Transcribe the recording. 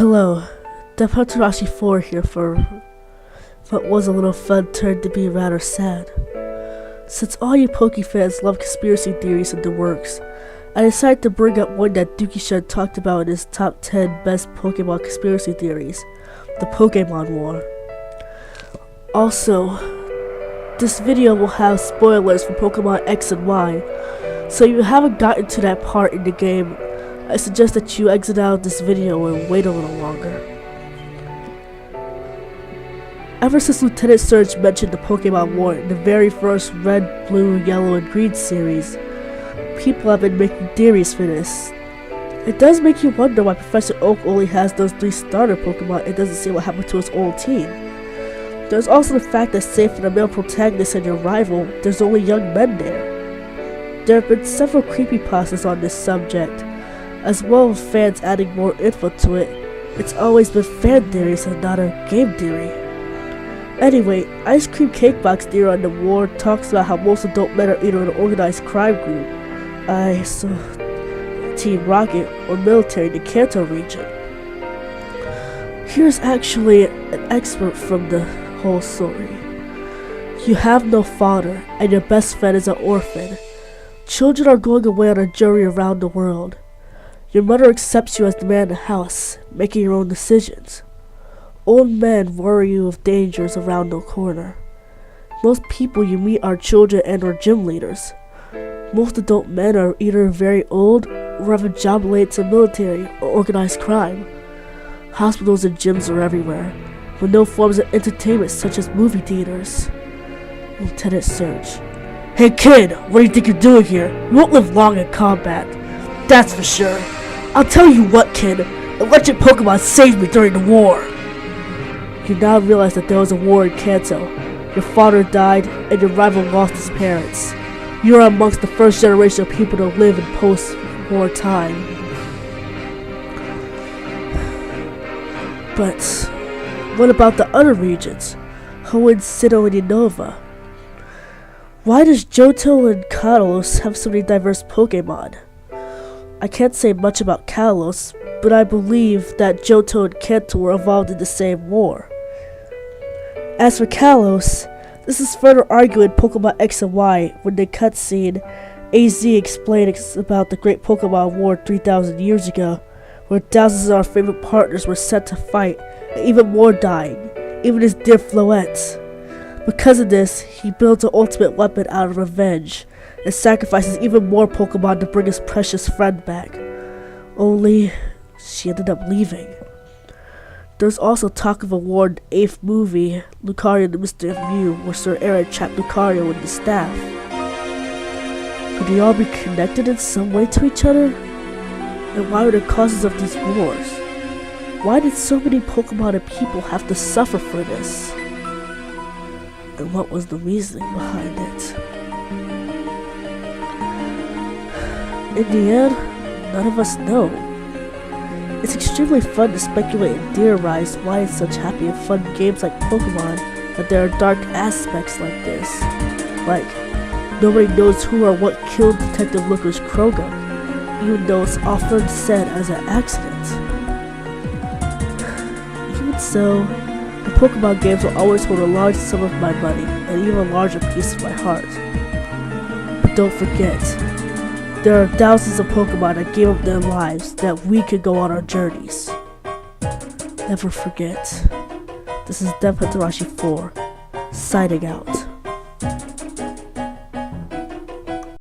Hello, Lt.Surge 4 here for what was a little fun turned to be rather sad. Since all you Poke fans love conspiracy theories in the works, I decided to bring up one that Dookie talked about in his top 10 best Pokemon conspiracy theories, the Pokemon War. Also, this video will have spoilers for Pokemon X and Y, so if you haven't gotten to that part in the game, I suggest that you exit out of this video and wait a little longer. Ever since Lt.Surge mentioned the Pokemon War in the very first Red, Blue, Yellow, and Green series, people have been making theories for this. It does make you wonder why Professor Oak only has those 3 starter Pokemon and doesn't say what happened to his old team. There's also the fact that save for the male protagonist and your rival, there's only young men there. There have been several creepypastas on this subject, as well as fans adding more info to it. It's always been fan theories and not a game theory. Anyway, Ice Cream Cake Box theory on the war talks about how most adult men are either an organized crime group, Team Rocket, or military in the Kanto region. Here's actually an expert from the whole story. You have no father, and your best friend is an orphan. Children are going away on a journey around the world. Your mother accepts you as the man in the house, making your own decisions. Old men worry you of dangers around the corner. Most people you meet are children and or gym leaders. Most adult men are either very old or have a job related to military or organized crime. Hospitals and gyms are everywhere, with no forms of entertainment such as movie theaters. Lt.Surge. Hey kid, what do you think you're doing here? You won't live long in combat. That's for sure. I'll tell you what, kid. A legend Pokemon saved me during the war. You now realize that there was a war in Kanto. Your father died, and your rival lost his parents. You are amongst the first generation of people to live in post-war time. But what about the other regions? Hoenn, Sinnoh, and Unova? Why does Johto and Kalos have so many diverse Pokemon? I can't say much about Kalos, but I believe that Johto and Kanto were involved in the same war. As for Kalos, this is further argued in Pokemon X and Y when the cutscene AZ explains about the Great Pokemon War 3,000 years ago, where thousands of our favorite partners were sent to fight, and even more dying, even his dear Floette. Because of this, he builds an ultimate weapon out of revenge, and sacrifices even more Pokemon to bring his precious friend back. Only, she ended up leaving. There's also talk of a war in the 8th movie, Lucario and the Mystery of Mew, where Sir Aaron trapped Lucario and the staff. Could they all be connected in some way to each other? And why were the causes of these wars? Why did so many Pokemon and people have to suffer for this? And what was the reasoning behind it? In the end, none of us know. It's extremely fun to speculate and theorize why in such happy and fun games like Pokemon that there are dark aspects like this. Like, nobody knows who or what killed Detective Looker's Krogan, even though it's often said as an accident. Even so, the Pokemon games will always hold a large sum of my money and even a larger piece of my heart. But don't forget, there are thousands of Pokemon that gave up their lives that we could go on our journeys. Never forget. This is Lt.Surge 4, signing out.